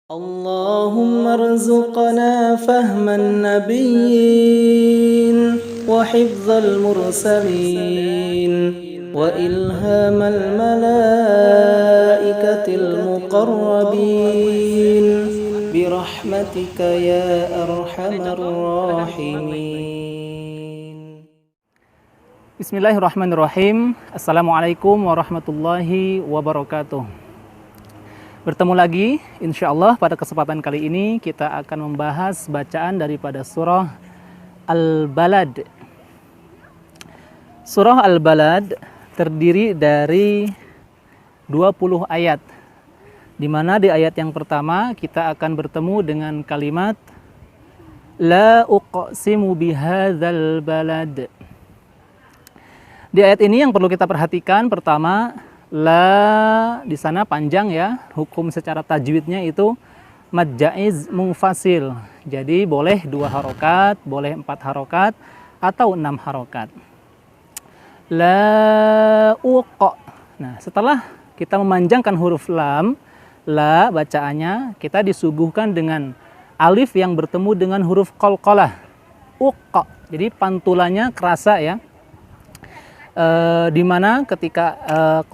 اللهم ارزقنا فهم النبيين وحفظ المرسلين وإلهام الملائكة المقربين برحمتك يا أرحم الراحمين. Bismillahirrahmanirrahim. Assalamualaikum warahmatullahi wabarakatuh. Bertemu lagi, insya Allah pada kesempatan kali ini kita akan membahas bacaan daripada surah Al-Balad. Surah Al-Balad terdiri dari 20 ayat, di mana di ayat yang pertama kita akan bertemu dengan kalimat La uqsimu bihadzal balad. Di ayat ini yang perlu kita perhatikan pertama, la di sana panjang ya, hukum secara tajwidnya itu mad jaiz munfasil. Jadi boleh 2 harokat, boleh 4 harokat atau 6 harokat. La uqa. Nah, setelah kita memanjangkan huruf lam, la bacaannya kita disuguhkan dengan alif yang bertemu dengan huruf qalqalah. Uqa. Jadi pantulannya kerasa ya. Di mana ketika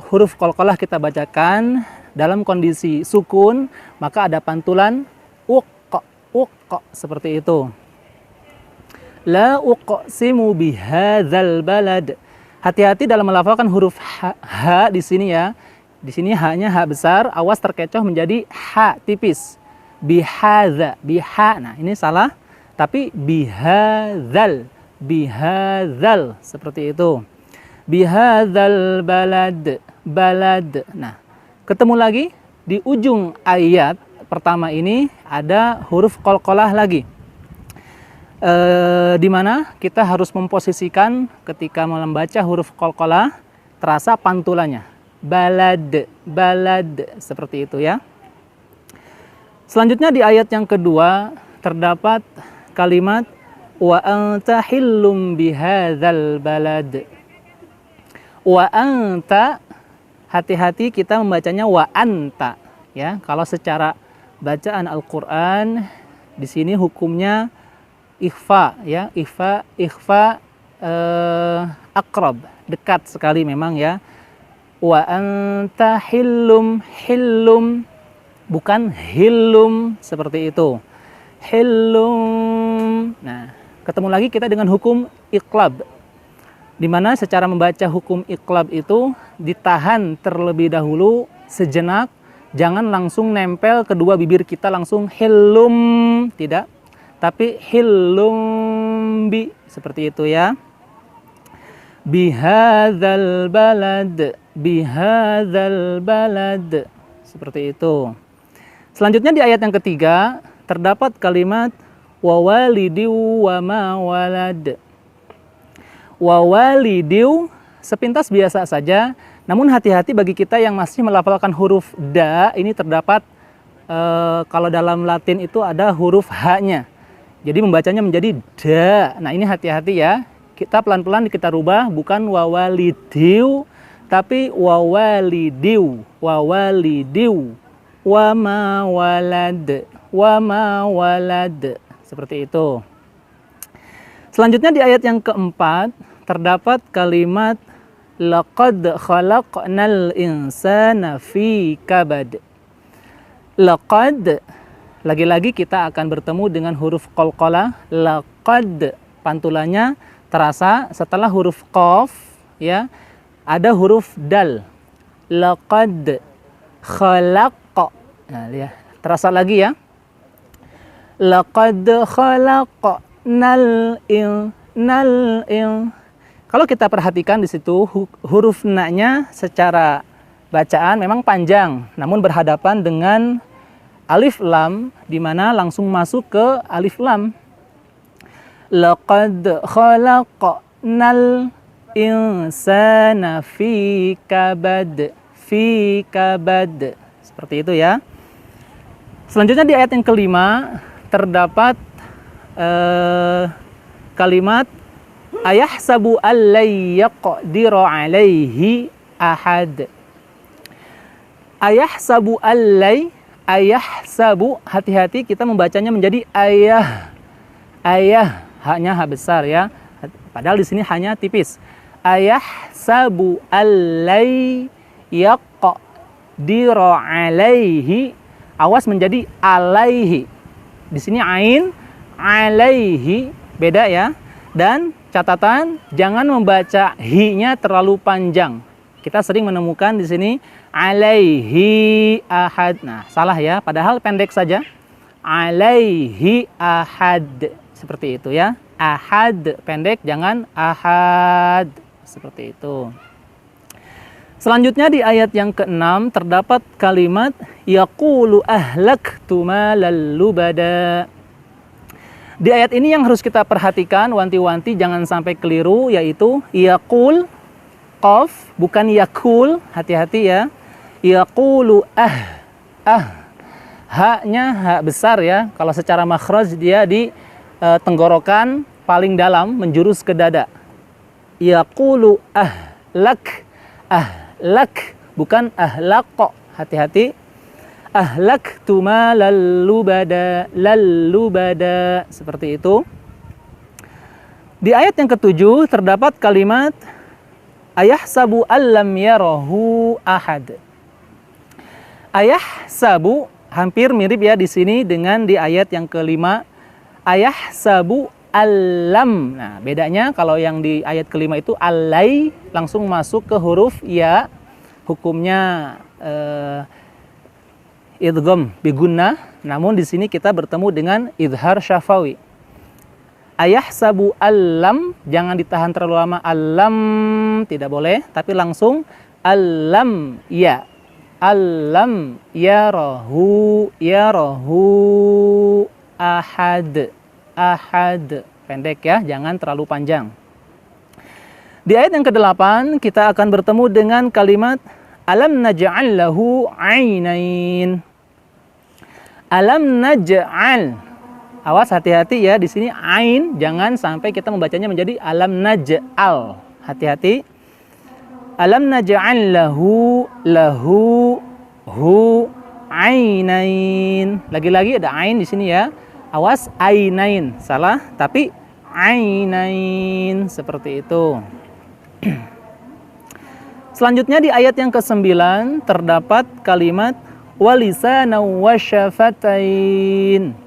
huruf qalqalah kita bacakan dalam kondisi sukun, maka ada pantulan uqa seperti itu. La uqsimu bihadzal balad. Hati-hati dalam melafalkan huruf ha di sini ya. Di sini ha-nya ha besar, awas terkecoh menjadi ha tipis. Bihadza, biha. Nah, ini salah, tapi bihadzal seperti itu. Bihadzal balad. Nah, ketemu lagi di ujung ayat pertama ini ada huruf qalqalah lagi. Di mana kita harus memposisikan ketika membaca huruf qalqalah terasa pantulannya. Balad seperti itu ya. Selanjutnya di ayat yang kedua terdapat kalimat wa anta hillum bihadzal balad. Wa anta, hati-hati kita membacanya wa anta ya. Kalau secara bacaan Al-Qur'an di sini hukumnya ikhfa ya, ikhfa aqrab, dekat sekali memang ya. Wa anta hillum bukan hillum seperti itu. Hillum. Nah, ketemu lagi kita dengan hukum iqlab, di mana secara membaca hukum iqlab itu ditahan terlebih dahulu sejenak, jangan langsung nempel kedua bibir kita langsung hillum, tidak, tapi hillum bi seperti itu ya. Bihadzal balad seperti itu. Selanjutnya di ayat yang ketiga terdapat kalimat wa walidiu wa ma walad. Wawalidiu sepintas biasa saja, namun hati-hati bagi kita yang masih melafalkan huruf da, ini terdapat kalau dalam Latin itu ada huruf h-nya, jadi membacanya menjadi da. Nah, ini hati-hati ya, kita pelan-pelan kita rubah, bukan wawalidiu tapi wawalidiu wa ma walad seperti itu. Selanjutnya di ayat yang keempat terdapat kalimat laqad khalaqnal insana fi kabad. Laqad, lagi-lagi kita akan bertemu dengan huruf qalqalah. Laqad, pantulannya terasa setelah huruf qaf ya, ada huruf dal. Laqad khalaq. Nah, lihat, terasa lagi ya. Laqad khalaqnal Kalau kita perhatikan di situ huruf na-nya secara bacaan memang panjang, namun berhadapan dengan alif lam, di mana langsung masuk ke alif lam. Laqad khalaqnal insana fi kabad. Seperti itu ya. Selanjutnya di ayat yang kelima terdapat kalimat ayahsabu allai yaqdiru alaihi ahad. Ayahsabu allai, ayahsabu, hati-hati kita membacanya menjadi ayah. Ayah, haknya hak besar ya. Padahal di sini hanya tipis. Ayahsabu allai yaqdiru alaihi. Awas menjadi alaihi. Di sini ain, alaihi, beda ya. Dan catatan, jangan membaca hi-nya terlalu panjang. Kita sering menemukan di sini alaihi ahad. Nah, salah ya, padahal pendek saja. Alaihi ahad. Seperti itu ya. Ahad pendek, jangan ahad. Seperti itu. Selanjutnya di ayat yang ke-6 terdapat kalimat yaqulu ahlaktu malal lubada. Di ayat ini yang harus kita perhatikan, wanti-wanti jangan sampai keliru, yaitu yaqul qaf bukan yakul, hati-hati ya. Yaqulu haknya hak besar ya. Kalau secara makhraj dia di tenggorokan paling dalam menjurus ke dada. Yaqulu ahlak bukan ahlaq, hati-hati. Ahlaktu malal lubada, seperti itu. Di ayat yang ke-7 terdapat kalimat ayahsabu allam yarahu ahad. Ayahsabu hampir mirip ya di sini dengan di ayat yang ke-5. Ayahsabu allam. Nah, bedanya kalau yang di ayat ke-5 itu alai langsung masuk ke huruf ya. Hukumnya idgham bigunnah, namun di sini kita bertemu dengan idhar syafawi. Ayahsabu allam, jangan ditahan terlalu lama, allam tidak boleh, tapi langsung allam ya. Allam yarahu ahad. Pendek ya, jangan terlalu panjang. Di ayat yang ke-8 kita akan bertemu dengan kalimat alam naj'al lahu 'ainain. Alam naj'al. Awas, hati-hati ya, di sini ain jangan sampai kita membacanya menjadi alam naj'al. Hati-hati. Alam naj'al lahu ainain. Lagi-lagi ada ain di sini ya. Awas, ainain. Salah, tapi ainain seperti itu. Selanjutnya di ayat yang ke-9 terdapat kalimat walisana wasyafatain.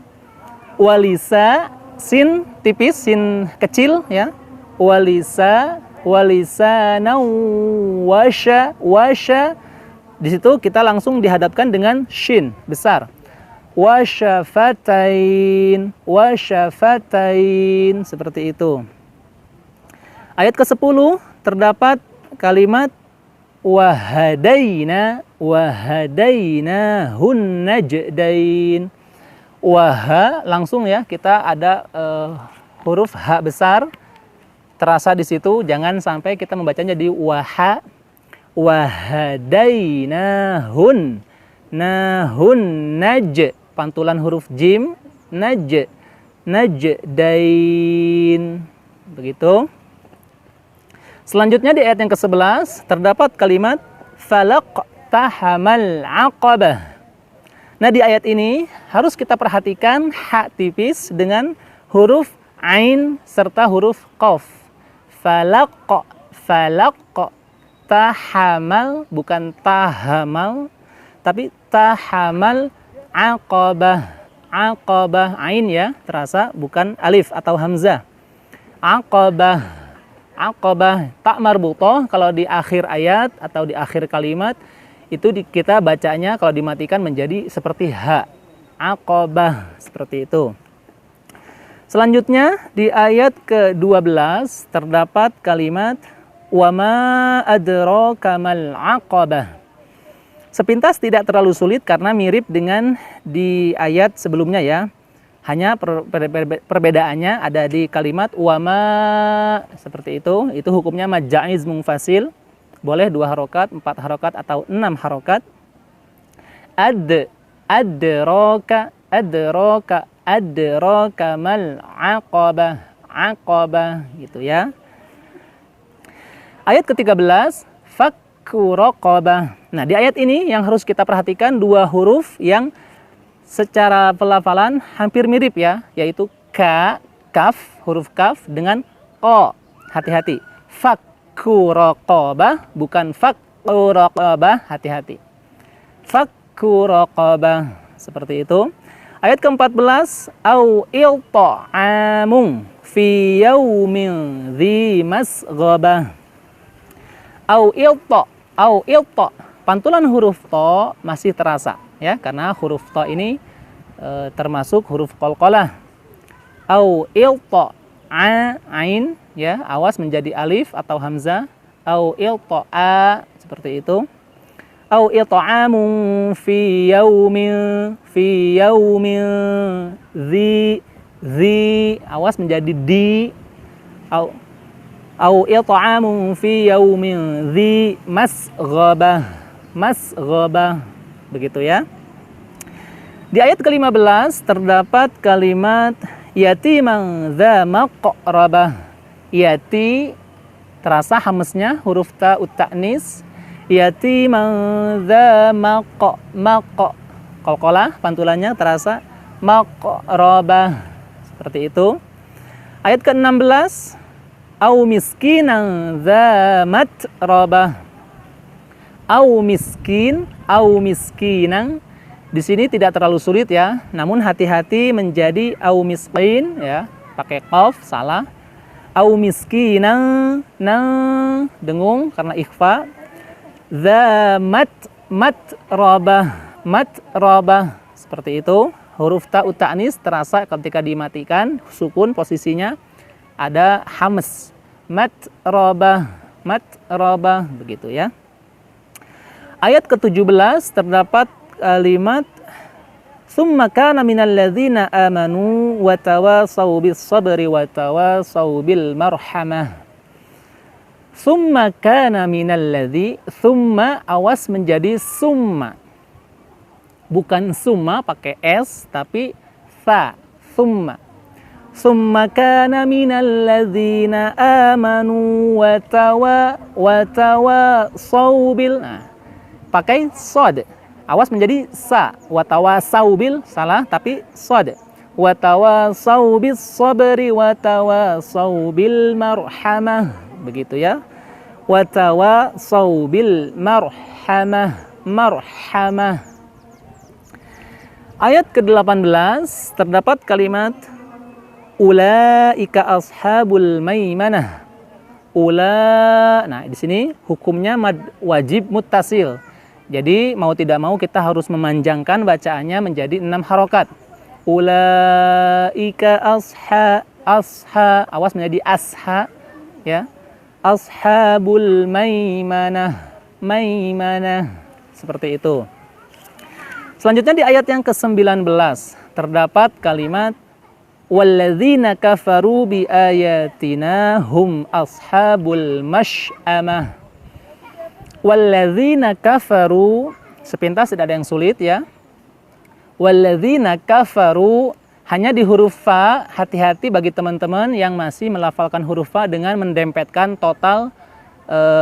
Walisa, sin tipis, sin kecil ya. Walisana wasya. Di situ kita langsung dihadapkan dengan shin besar. Wasyafatain, seperti itu. Ayat ke-10 terdapat kalimat wahadaina hun najdain. Waha langsung ya, kita ada huruf H besar terasa di situ, jangan sampai kita membacanya di waha. Wahadainahun naj, pantulan huruf jim, najdain. Begitu. Selanjutnya di ayat yang ke-11 terdapat kalimat falaqtahamal aqabah. Nah, di ayat ini harus kita perhatikan hak tipis dengan huruf ain serta huruf qaf. Falaq tahamal, bukan tahamal, tapi tahamal aqabah. Aqabah ain ya, terasa bukan alif atau hamzah. Aqabah tak marbutah kalau di akhir ayat atau di akhir kalimat itu kita bacanya kalau dimatikan menjadi seperti ha. Aqabah, seperti itu. Selanjutnya di ayat ke-12 terdapat kalimat wama adraka mal aqabah. Sepintas tidak terlalu sulit karena mirip dengan di ayat sebelumnya ya. Hanya perbedaannya ada di kalimat wama, seperti itu. Itu hukumnya majaiz mungfasil. Boleh 2 harokat, 4 harokat, atau 6 harokat. Adraka mal aqabah, gitu ya. Ayat ke-13 fakku raqabah. Nah, di ayat ini yang harus kita perhatikan 2 huruf yang secara pelafalan hampir mirip ya, yaitu kaf, huruf kaf dengan ko. Hati-hati. Fakku raqabah, bukan fakku raqabah, hati-hati. Fakku raqabah, seperti itu. Ayat ke-14, au ilta'amun fi yaumin dzi masghabah. Au ilta. Pantulan huruf to masih terasa ya, karena huruf to ini termasuk huruf qalqalah. Au ilta ain ya, awas menjadi alif atau hamzah. Au ilta seperti itu. Au it'amun fi yaumin zi, awas menjadi di. Au it'amun fi yaumin zi masghabah, begitu ya. Di ayat ke-15 terdapat kalimat yatiman dza maqrabah. Yati terasa hamznya, huruf ta ta'nis. Yatiman dza qalqalah, pantulannya terasa maqrabah, seperti itu. Ayat ke-16, au miskinan dza matrabah. Au miskinan. Di sini tidak terlalu sulit ya, namun hati-hati menjadi au miskin ya, pakai qaf, salah. Au miskinan, dengung karena ikhfa. Dza matrabah, seperti itu. Huruf ta ta'nis terasa ketika dimatikan, sukun posisinya ada hamz. Matrabah, begitu ya. Ayat ke-17 terdapat kalimat summa kana minal ladzina amanu wa tawasaw bis sabri wa tawasaw bil marhamah. Summa kana minal ladzi, summa awas menjadi summa. Bukan summa pakai s tapi fa, summa. Summa kana minal ladzina amanu wa tawasaw bil, pakai sod. Awas menjadi sa, wa tawasaw bil, salah tapi sod. Wa tawasaw bis sabri wa tawasaw bil marhamah, begitu ya. Wa tawasaw bil marhamah. Ayat ke-18 terdapat kalimat ulaika ashabul maimanah. Nah, di sini hukumnya wajib muttasil. Jadi mau tidak mau kita harus memanjangkan bacaannya menjadi 6 harokat. Ulaika asha, awas menjadi asha ya. Ashabul maimanah, seperti itu. Selanjutnya di ayat yang ke-19 terdapat kalimat walladzina kafaru bi ayatina hum ashabul masy'amah. Walladzina kafaru, sepintas tidak ada yang sulit ya. Walladzina kafaru, hanya di huruf fa, hati-hati bagi teman-teman yang masih melafalkan huruf fa dengan mendempetkan total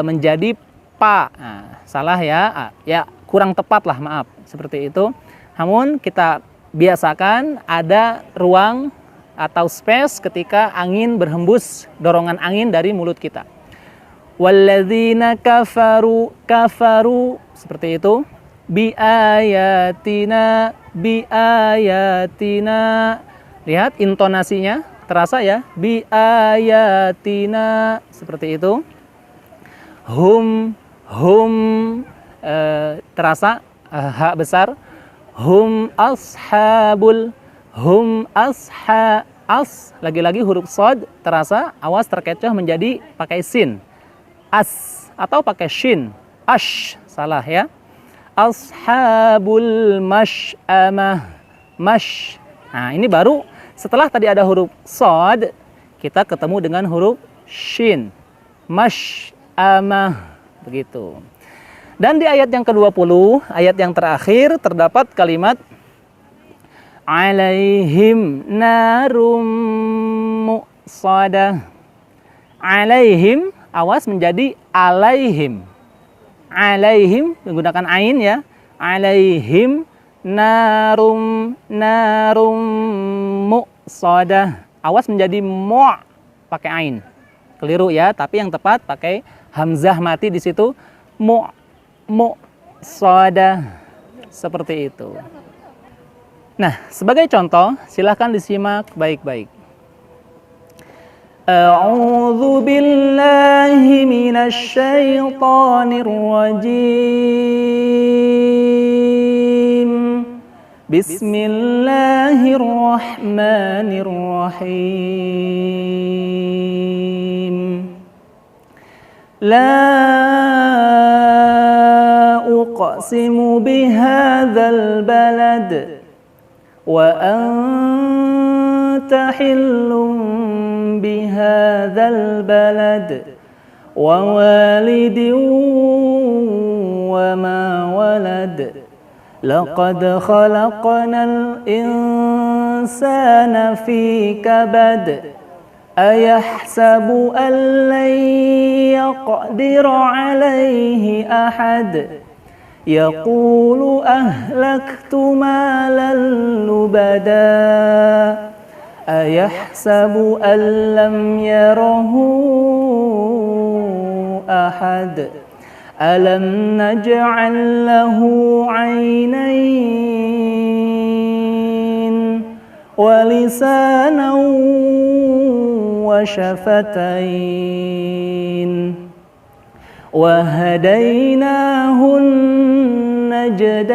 menjadi pa. Nah, salah ya, ya kurang tepat lah, maaf, seperti itu. Namun kita biasakan ada ruang atau space ketika angin berhembus, dorongan angin dari mulut kita. Walladzina kafaru, seperti itu. Bi ayatina, lihat intonasinya terasa ya, bi ayatina, seperti itu. Hum terasa ha besar. Hum ashabul, lagi-lagi huruf shad terasa, awas terkecoh menjadi pakai sin, as atau pakai shin, ash, salah ya. Ashabul masy'amah, Nah, ini baru setelah tadi ada huruf shad, kita ketemu dengan huruf shin, masy'amah, begitu. Dan di ayat yang ke-20, ayat yang terakhir, terdapat kalimat alaihim narum muqsadah. Alaihim, awas menjadi alaihim. Alaihim menggunakan ain ya. Alaihim narum muqsadah. Awas menjadi mu' pakai ain. Keliru ya, tapi yang tepat pakai hamzah mati di situ. Muqsadah. Seperti itu. Nah, sebagai contoh, silahkan disimak baik-baik. A'udzu billahi minasy syaithanir rajim. Bismillahirrahmanirrahim. La uqsimu bihadzal balad wa anta hillum bihadzal balad wa walidin wa ma walad laqad khalaqnal insana fi kabad ayahsabu an lan yaqdira alayhi ahad yaqulu ahlaktu malan lubada ayahsabu an lam yarahu ahad alam naj'al lahu 'aynayn wa lisanan wa syafatain wa hadainahu najdain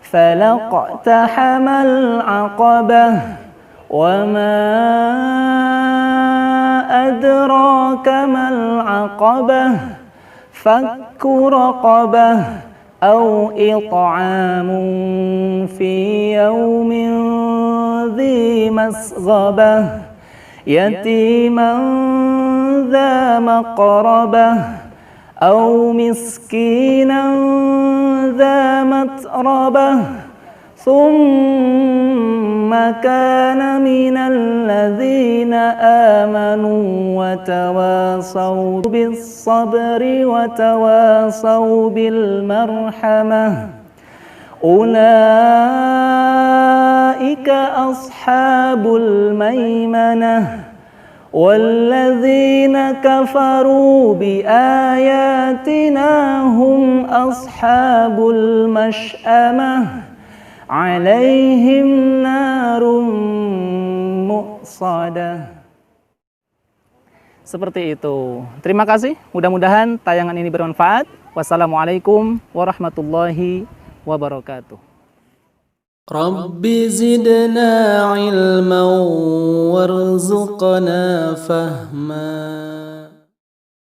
falaqtahamal 'aqabah wa ma adraka mal 'aqabah fakku raqabah aw it'amun fi yawmin dhi masghabah yatiman dha maqrabah aw miskinan dha matrabah thumma kana minal ladzina amanu wa tawasaw bis sabri wa tawasaw bil marhamah ulaika ashabul maimanah walladzina kafaru bi ayatina hum ashabul mash'amah alaihim narum muqsadah. Seperti itu. Terima kasih. Mudah-mudahan tayangan ini bermanfaat. Wassalamualaikum warahmatullahi wabarakatuh. Rabbi zidna ilman warzuqna fahma.